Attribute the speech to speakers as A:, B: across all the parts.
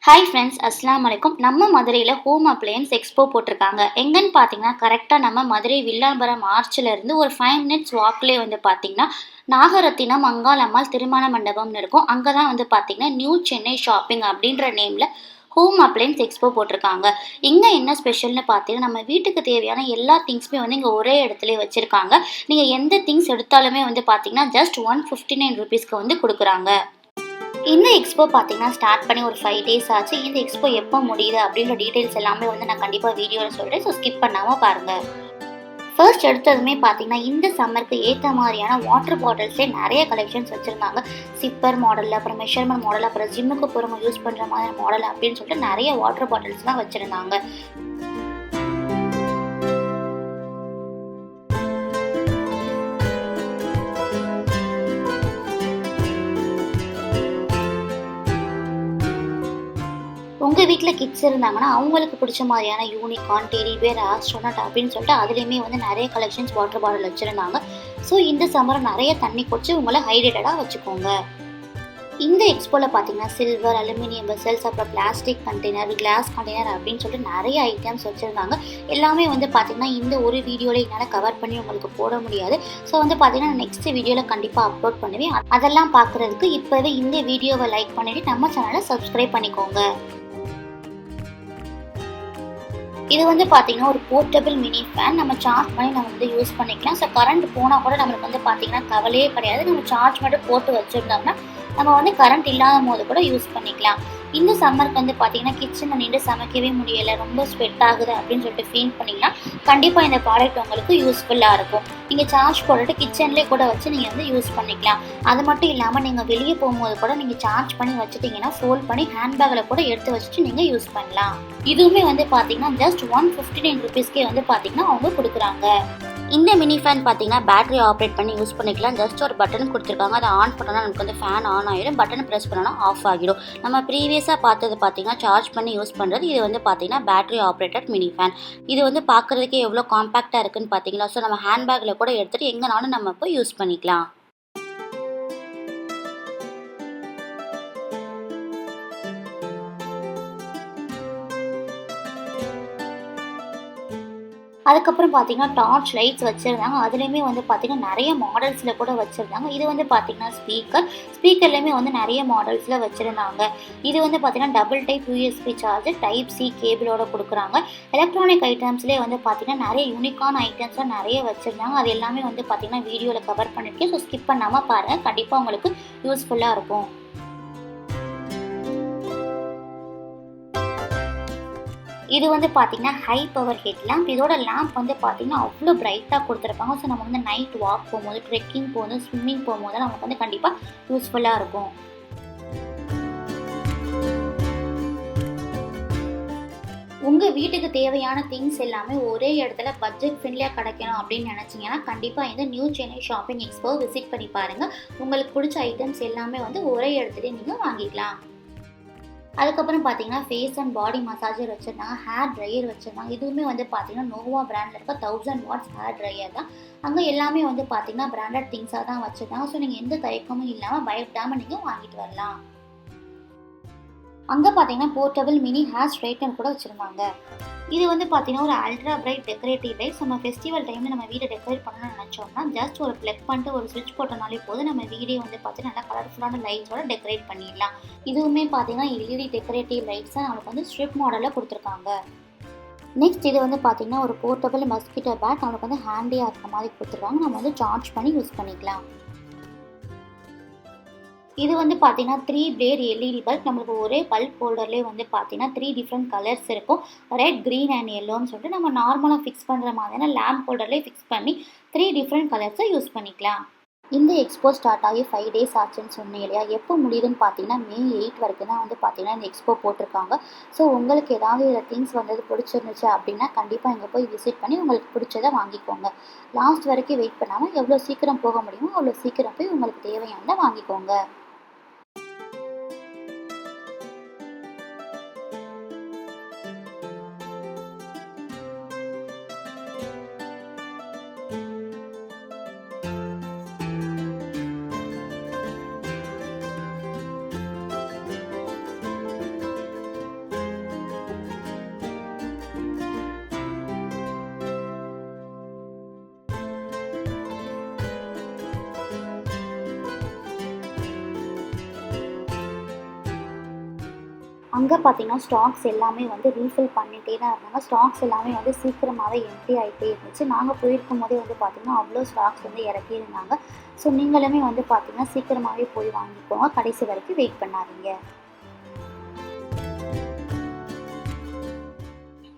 A: Hi friends, அஸ்ஸலாமு அலைக்கும். நம்ம மதுரையில் ஹோம் அப்ளையன்ஸ் எக்ஸ்போ போட்டிருக்காங்க. எங்கன்னு பார்த்தீங்கன்னா கரெக்டாக நம்ம மதுரை வில்லாபுரம் ஆர்ச்சிலேருந்து ஒரு 5 மினிட்ஸ் வாக்லேயே வந்து பார்த்தீங்கன்னா நாகரத்தினம் அங்காளம்மாள் திருமண மண்டபம்னு இருக்கும். அங்கே தான் வந்து பார்த்தீங்கன்னா நியூ சென்னை ஷாப்பிங் அப்படின்ற நேமில் ஹோம் அப்ளையன்ஸ் எக்ஸ்போ போட்டிருக்காங்க. இங்கே என்ன ஸ்பெஷல்னு பார்த்தீங்கன்னா நம்ம வீட்டுக்கு தேவையான எல்லா திங்ஸுமே வந்து இங்கே ஒரே இடத்துல வச்சுருக்காங்க. நீங்கள் எந்த திங்ஸ் எடுத்தாலுமே வந்து பார்த்தீங்கன்னா ஜஸ்ட் 159 ருபீஸ்க்கு வந்து கொடுக்குறாங்க. இந்த எக்ஸ்போ பார்த்தீங்கன்னா ஸ்டார்ட் பண்ணி ஒரு 5 டேஸ் ஆச்சு. இந்த எக்ஸ்போ எப்போ முடியுது அப்படின்ற டீட்டெயில்ஸ் எல்லாமே வந்து நான் கண்டிப்பாக வீடியோவில் சொல்கிறேன். ஸோ ஸ்கிப் பண்ணாமல் பாருங்கள். ஃபர்ஸ்ட் எடுத்ததுமே பார்த்தீங்கன்னா இந்த சம்மருக்கு ஏற்ற மாதிரியான வாட்டர் பாட்டில்ஸே நிறைய கலெக்ஷன்ஸ் வச்சுருந்தாங்க. சிப்பர் மாடலில், அப்புறம் மெஷர்மெண்ட் மாடல், அப்புறம் ஜிம்முக்கு போகிறவங்க யூஸ் பண்ணுற மாதிரி மாடல் அப்படின்னு சொல்லிட்டு நிறைய வாட்டர் பாட்டில்ஸ்லாம் வச்சுருந்தாங்க. உங்கள் வீட்டில் கிட்ஸ் இருந்தாங்கன்னா அவங்களுக்கு பிடிச்ச மாதிரியான யூனிகார்ன், டெடி பேர், ஆஸ்ட்ரோனட் அப்படின்னு சொல்லிட்டு அதுலேயுமே வந்து நிறைய கலெக்ஷன்ஸ் வாட்டர் பாட்டில் வச்சுருந்தாங்க. ஸோ இந்த சம்மரை நிறைய தண்ணி குடிச்சு உங்களை ஹைட்ரேட்டடாக வச்சுக்கோங்க. இந்த எக்ஸ்போவில் பார்த்தீங்கன்னா சில்வர், அலுமினியம் வெசல்ஸ், அப்புறம் பிளாஸ்டிக் கண்டெய்னர், கிளாஸ் கண்டெய்னர் அப்படின்னு சொல்லிட்டு நிறைய ஐட்டம்ஸ் வச்சுருந்தாங்க. எல்லாமே வந்து பார்த்திங்கன்னா இந்த ஒரு வீடியோவில் என்னால் கவர் பண்ணி உங்களுக்கு போட முடியாது. ஸோ வந்து பார்த்திங்கன்னா நான் நெக்ஸ்ட் வீடியோவில் கண்டிப்பாக அப்லோட் பண்ணுவேன். அதெல்லாம் பார்க்குறதுக்கு இப்போவே இந்த வீடியோவை லைக் பண்ணிவிட்டு நம்ம சேனலை சப்ஸ்கிரைப் பண்ணிக்கோங்க. இது வந்து பார்த்தீங்கன்னா ஒரு போர்ட்டபிள் மினி ஃபேன். நம்ம சார்ஜ் பண்ணி நம்ம வந்து யூஸ் பண்ணிக்கலாம். ஸோ கரண்ட் போனால் கூட நம்மளுக்கு வந்து பார்த்தீங்கன்னா கவலையே கிடையாது. நம்ம சார்ஜ் மட்டும் போட்டு வச்சுருந்தோம்னா நம்ம வந்து கரண்ட் இல்லாத போது கூட யூஸ் பண்ணிக்கலாம். இந்த சம்மருக்கு வந்து பார்த்தீங்கன்னா கிச்சனில் நின்று சமைக்கவே முடியலை, ரொம்ப ஸ்வெட் ஆகுது அப்படின்னு சொல்லிட்டு ஃபீல் பண்ணிங்கன்னா கண்டிப்பாக இந்த ப்ராடக்ட் உங்களுக்கு யூஸ்ஃபுல்லாக இருக்கும். நீங்கள் சார்ஜ் போட்டுட்டு கிச்சன்லேயே கூட வச்சு நீங்கள் வந்து யூஸ் பண்ணிக்கலாம். அது மட்டும் இல்லாமல் நீங்கள் வெளியே போகும்போது கூட நீங்கள் சார்ஜ் பண்ணி வச்சுட்டிங்கன்னா ஃபோல்ட் பண்ணி ஹேண்ட்பேக்கில் கூட எடுத்து வச்சுட்டு நீங்கள் யூஸ் பண்ணலாம். இதுவுமே வந்து பார்த்தீங்கன்னா ஜஸ்ட் 159 ருபீஸ்க்கே வந்து பார்த்தீங்கன்னா அவங்க கொடுக்குறாங்க. இந்த மினி ஃபேன் பார்த்தீங்கன்னா பேட்டரி ஆப்ரேட் பண்ணி யூஸ் பண்ணிக்கலாம். ஜஸ்ட் ஒரு பட்டன் கொடுத்துருக்காங்க. அதை ஆன் பண்ணோன்னா நமக்கு வந்து ஃபேன் ஆன் ஆகிடும். பட்டன் ப்ரெஸ் பண்ணோன்னா ஆஃப் ஆகிடும். நம்ம ப்ரீவியஸாக பார்த்தது பார்த்தீங்கன்னா சார்ஜ் பண்ணி யூஸ் பண்ணுறது. இது வந்து பார்த்தீங்கன்னா பேட்டரி ஆப்ரேட்டட் மினி ஃபேன். இது வந்து பார்க்குறதுக்கே எவ்வளோ காம்பேக்டாக இருக்குன்னு பார்த்தீங்களா. ஸோ நம்ம ஹேண்ட்பேக்கில் கூட எடுத்துகிட்டு எங்கேனாலும் நம்ம போய் யூஸ் பண்ணிக்கலாம். அதுக்கப்புறம் பார்த்தீங்கன்னா டார்ச் லைட்ஸ் வச்சுருந்தாங்க. அதுலேயுமே வந்து பார்த்திங்கன்னா நிறைய மாடல்ஸில் கூட வச்சுருந்தாங்க. இது வந்து பார்த்திங்கன்னா ஸ்பீக்கர்லேயுமே வந்து நிறைய மாடல்ஸில் வச்சுருந்தாங்க. இது வந்து பார்த்திங்கன்னா double type USB charger, type C கேபிளோட கொடுக்குறாங்க. எலக்ட்ரானிக் ஐட்டம்ஸ்லேயே வந்து பார்த்திங்கன்னா நிறைய யூனிக்கான ஐட்டம்ஸ்லாம் நிறைய வச்சுருந்தாங்க. அது எல்லாமே வந்து பார்த்திங்கன்னா வீடியோவில் கவர் பண்ணியிருக்கேன். ஸோ ஸ்கிப் பண்ணாமல் பாருங்கள், கண்டிப்பாக உங்களுக்கு யூஸ்ஃபுல்லாக இருக்கும். இது வந்து பார்த்தீங்கன்னா ஹை பவர் ஹெட் லேம்ப். இதோட லேம்ப் வந்து பார்த்தீங்கன்னா அவ்வளோ பிரைட்டாக கொடுத்துருப்பாங்க. ஸோ நம்ம வந்து நைட் வாக் போகும்போது, ட்ரெக்கிங் போகும்போது, ஸ்விம்மிங் போகும்போது நமக்கு வந்து கண்டிப்பாக யூஸ்ஃபுல்லாக இருக்கும். உங்கள் வீட்டுக்கு தேவையான திங்ஸ் எல்லாமே ஒரே இடத்துல பட்ஜெட் ஃப்ரெண்ட்லியாக கிடைக்கணும் அப்படின்னு நினச்சிங்கன்னா கண்டிப்பாக இந்த new Chennai shopping expo visit பண்ணி பாருங்கள். உங்களுக்கு பிடிச்ச ஐட்டம்ஸ் எல்லாமே வந்து ஒரே இடத்துல நீங்கள் வாங்கிக்கலாம். அதுக்கப்புறம் பார்த்தீங்கன்னா ஃபேஸ் அண்ட் பாடி மசாஜர் வச்சுருந்தாங்க, ஹேர் ட்ரையர் வச்சுருந்தாங்க. இதுவுமே வந்து பார்த்தீங்கன்னா நோவா பிராண்டில் இருக்க 1000 வாட்ஸ் ஹேர் ட்ரையர் தான். அங்கே எல்லாமே வந்து பார்த்தீங்கன்னா பிராண்டட் திங்ஸாக தான் வச்சுருந்தாங்க. ஸோ நீங்கள் எந்த தயக்கமும் இல்லாமல் பயப்படாமல் நீங்கள் வாங்கிட்டு வரலாம். அங்கே பார்த்தீங்கன்னா போர்ட்டபிள் மினி ஹேர் ஸ்ட்ரைட்னர் கூட வச்சுருந்தாங்க. இது வந்து பார்த்தீங்கன்னா ஒரு அல்ட்ரா பிரைட் டெக்கரேட்டிவ் லைட்ஸ். நம்ம ஃபெஸ்டிவல் டைமில் நம்ம வீடை டெக்கரேட் பண்ணணும்னு நினச்சோம்னா ஜஸ்ட் ஒரு ப்ளக் பண்ணிட்டு ஒரு ஸ்விட்ச் போட்டனாலே போதும், நம்ம வீடே வந்து பார்த்தீங்கன்னா நல்லா கலர்ஃபுல்லான லைட்ஸோட டெக்கரேட் பண்ணிடலாம். இதுவுமே பார்த்தீங்கன்னா எல்இடி டெக்கரேட்டிவ் லைட்ஸ் தான் நம்மளுக்கு வந்து ஸ்ட்ரிப் மாடலில் கொடுத்துருக்காங்க. நெக்ஸ்ட் இது வந்து பார்த்தீங்கன்னா ஒரு போர்ட்டபிள் மஸ்கிட்டோ பேட். நம்மளுக்கு வந்து ஹேண்டியாக இருக்க மாதிரி கொடுத்துருக்காங்க. நம்ம வந்து சார்ஜ் பண்ணி யூஸ் பண்ணிக்கலாம். இது வந்து பார்த்தீங்கன்னா 3 பிளேட் எல்இடி பல்ப். நம்மளுக்கு ஒரே பல்ப் ஹோல்டர்லேயே வந்து பார்த்தீங்கன்னா 3 டிஃப்ரெண்ட் கலர்ஸ் இருக்கும். ரெட், க்ரீன் அண்ட் எல்லோன்னு சொல்லிட்டு நம்ம நார்மலாக ஃபிக்ஸ் பண்ணுற மாதிரியான லேம்ப் ஹோல்டர்லேயே ஃபிக்ஸ் பண்ணி 3 டிஃப்ரெண்ட் கலர்ஸை யூஸ் பண்ணிக்கலாம். இந்த எக்ஸ்போ ஸ்டார்ட் ஆகி 5 டேஸ் ஆச்சுன்னு சொன்னேன் இல்லையா. எப்போ முடியுதுன்னு பார்த்தீங்கன்னா May 8 வரைக்கும் தான் வந்து பார்த்தீங்கன்னா இந்த எக்ஸ்போ போட்டிருக்காங்க. ஸோ உங்களுக்கு ஏதாவது இதில் திங்ஸ் வந்தது பிடிச்சிருந்துச்சு அப்படின்னா கண்டிப்பாக இங்கே போய் விசிட் பண்ணி உங்களுக்கு பிடிச்சதை வாங்கிக்கோங்க. லாஸ்ட் வரைக்கும் வெயிட் பண்ணாமல் எவ்வளோ சீக்கிரம் போக முடியுமோ அவ்வளோ சீக்கிரம் போய் உங்களுக்கு தேவையானதை வாங்கிக்கோங்க. அங்கே பார்த்தீங்கன்னா ஸ்டாக்ஸ் எல்லாமே வந்து ரீஃபில் பண்ணிகிட்டே தான் இருந்தாங்க. ஸ்டாக்ஸ் எல்லாமே வந்து சீக்கிரமாகவே எம்ப்டி ஆகிட்டே இருந்துச்சு. நாங்கள் போயிருக்கும்போதே வந்து பார்த்திங்கன்னா அவ்வளோ ஸ்டாக்ஸ் வந்து இறக்கியிருந்தாங்க. ஸோ நீங்களுமே வந்து பார்த்திங்கன்னா சீக்கிரமாகவே போய் வாங்கிக்கோங்க. கடைசி வரைக்கும் வெயிட் பண்ணாதீங்க.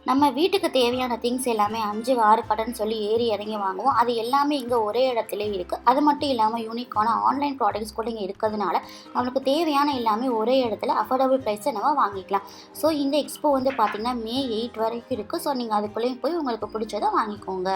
A: நம்ம வீட்டுக்கு தேவையான திங்ஸ் எல்லாமே 5, 6 கடைன்னு சொல்லி ஏறி இறங்கி வாங்குவோம். அது எல்லாமே இங்கே ஒரே இடத்துல இருக்குது. அது மட்டும் இல்லாமல் யூனிக்கான ஆன்லைன் ப்ராடக்ட்ஸ் கூட இங்கே இருக்கிறதுனால நம்மளுக்கு தேவையான எல்லாமே ஒரே இடத்துல அஃபோர்டபுள் ப்ரைஸை நம்ம வாங்கிக்கலாம். ஸோ இந்த எக்ஸ்போ வந்து பார்த்திங்கன்னா May 8 வரைக்கும் இருக்குது. ஸோ நீங்கள் அதுக்குள்ளேயும் போய் உங்களுக்கு பிடிச்சதை வாங்கிக்கோங்க.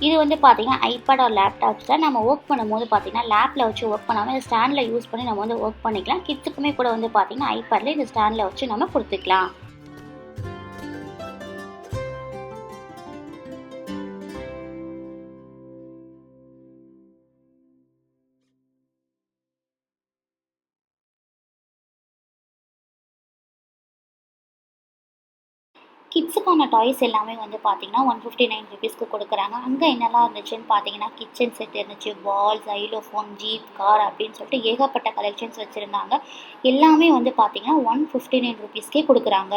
A: இது வந்து பார்த்தீங்கன்னா ஐபேட் ஆர் லேப்டாப்ஸில் நம்ம ஒர்க் பண்ணும்போது பார்த்தீங்கன்னா லேப்பில் வச்சு ஒர்க் பண்ணாமல் இந்த ஸ்டாண்டில் யூஸ் பண்ணி நம்ம வந்து ஒர்க் பண்ணிக்கலாம். கிட்ஸுக்குமே கூட வந்து பார்த்தீங்கன்னா ஐபேடில் இந்த ஸ்டாண்டில் வச்சு நம்ம கொடுத்துக்கலாம். கிட்ஸுக்கான டாய்ஸ் எல்லாமே வந்து பார்த்தீங்கன்னா ₹159 கொடுக்குறாங்க. அங்கே என்னெல்லாம் இருந்துச்சுன்னு பார்த்தீங்கன்னா கிச்சன் செட் இருந்துச்சு, பால், ஜைலோஃபோன், ஜீப், கார் அப்படின்னு சொல்லிட்டு ஏகப்பட்ட கலெக்ஷன்ஸ் வச்சுருந்தாங்க. எல்லாமே வந்து பார்த்தீங்கன்னா ₹159 கொடுக்குறாங்க.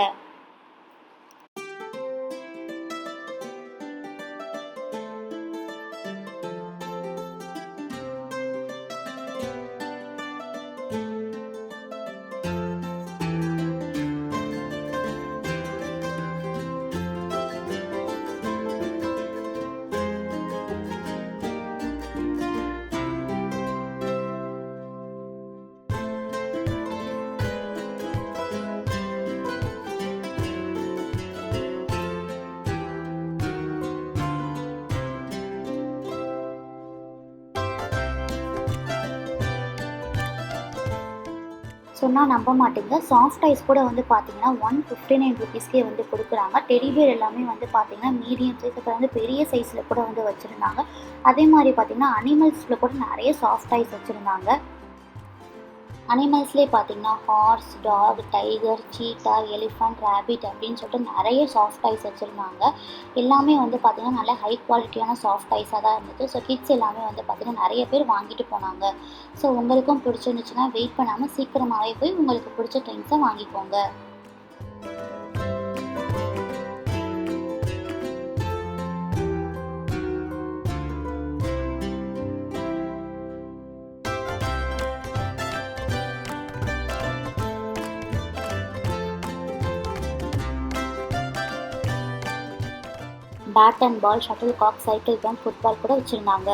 A: சொன்னால் நம்ப மாட்டீங்க, சாஃப்ட் டாய்ஸ் கூட வந்து பார்த்தீங்கன்னா ₹159 வந்து கொடுக்குறாங்க. டெடி பேர் எல்லாமே வந்து பார்த்தீங்கன்னா மீடியம் சைஸ், அப்புறம் வந்து பெரிய சைஸில் கூட வந்து வச்சுருந்தாங்க. அதே மாதிரி பார்த்தீங்கன்னா அனிமல்ஸில் கூட நிறைய சாஃப்ட் டாய்ஸ் வச்சுருந்தாங்க. அனிமல்ஸ்லேயே பார்த்தீங்கன்னா ஹார்ஸ், டாக், டைகர், சீட்டா, எலிஃபண்ட், ரேபிட் அப்படின்னு சொல்லிட்டு நிறைய சாஃப்ட் டாய்ஸ் வச்சுருந்தாங்க. எல்லாமே வந்து பார்த்திங்கன்னா நல்ல ஹை குவாலிட்டியான சாஃப்ட் டாய்ஸாக தான் இருந்தது. ஸோ கிட்ஸ் எல்லாமே வந்து பார்த்திங்கன்னா நிறைய பேர் வாங்கிட்டு போனாங்க. ஸோ உங்களுக்கும் பிடிச்சிருந்துச்சுன்னா வெயிட் பண்ணாமல் சீக்கிரமாகவே போய் உங்களுக்கு பிடிச்ச திங்ஸை வாங்கிக்கோங்க. Bat and ball, shuttlecock, cycle game, football கூட வச்சுருந்தாங்க.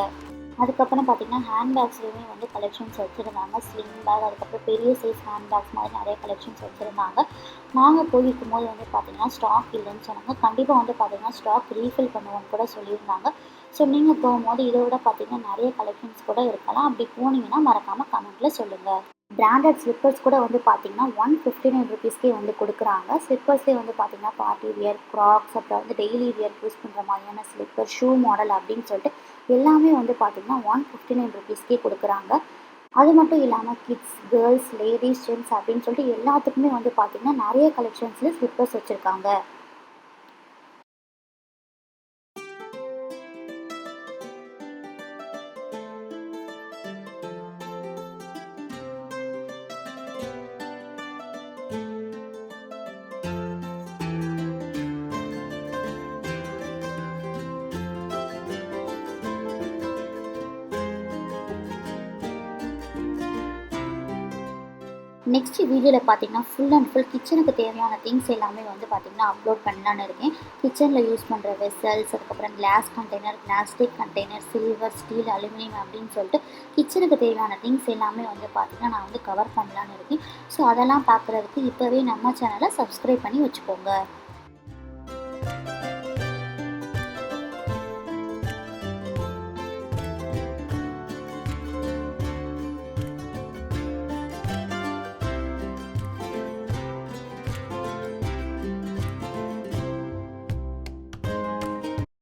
A: அதுக்கப்புறம் பார்த்திங்கன்னா ஹேண்ட்பேக்ஸ்லேயுமே வந்து கலெக்ஷன்ஸ் வச்சுருந்தாங்க. ஸ்லிங் பேக், அதுக்கப்புறம் பெரிய சைஸ் ஹேண்ட்பேக்ஸ் மாதிரி நிறைய கலெக்ஷன்ஸ் வச்சுருந்தாங்க. நாங்கள் போயிருக்கும் போது வந்து பார்த்திங்கன்னா ஸ்டாக் இல்லைன்னு சொன்னாங்க. கண்டிப்பாக வந்து பார்த்திங்கன்னா ஸ்டாக் ரீஃபில் பண்ணுவோன்னு கூட சொல்லியிருந்தாங்க. ஸோ நீங்கள் போகும்போது இதை விட பார்த்திங்கன்னா நிறைய கலெக்ஷன்ஸ் கூட இருக்கலாம். அப்படி போனீங்கன்னா மறக்காமல் கமெண்ட்டில் சொல்லுங்கள். பிராண்டட் ஸ்லிப்பர்ஸ் கூட வந்து பார்த்திங்கன்னா ₹159 வந்து கொடுக்குறாங்க. ஸ்லிப்பர்ஸ்லேயே வந்து பார்த்திங்கன்னா பார்ட்டி வியர், க்ராக்ஸ், அப்புறம் வந்து டெய்லி வியர் யூஸ் பண்ணுற மாதிரியான ஸ்லிப்பர், ஷூ மாடல் அப்படின்னு சொல்லிட்டு எல்லாமே வந்து பார்த்திங்கன்னா ₹159 கொடுக்குறாங்க. அது மட்டும் இல்லாமல் கிட்ஸ், கேர்ள்ஸ், லேடிஸ், ஜென்ட்ஸ் அப்படின்னு சொல்லிட்டு எல்லாத்துக்குமே வந்து பார்த்திங்கன்னா நிறைய கலெக்ஷன்ஸில் ஸ்லிப்பர்ஸ் வச்சுருக்காங்க. நெக்ஸ்ட் வீடியோவில் பார்த்தீங்கன்னா ஃபுல் அண்ட் ஃபுல் கிச்சனுக்கு தேவையான திங்ஸ் எல்லாமே வந்து பார்த்திங்கன்னா அப்லோட் பண்ணலான்னு இருக்கேன். கிச்சனில் யூஸ் பண்ணுற வெசல்ஸ், அதுக்கப்புறம் class container, plastic container, silver, steel, aluminium அப்படின்னு சொல்லிட்டு கிச்சனுக்கு தேவையான திங்ஸ் எல்லாமே வந்து பார்த்திங்கன்னா நான் வந்து கவர் பண்ணலான்னு இருக்கேன். ஸோ அதெல்லாம் பார்க்குறதுக்கு இப்போவே நம்ம சேனலை சப்ஸ்கிரைப் பண்ணி வச்சுக்கோங்க.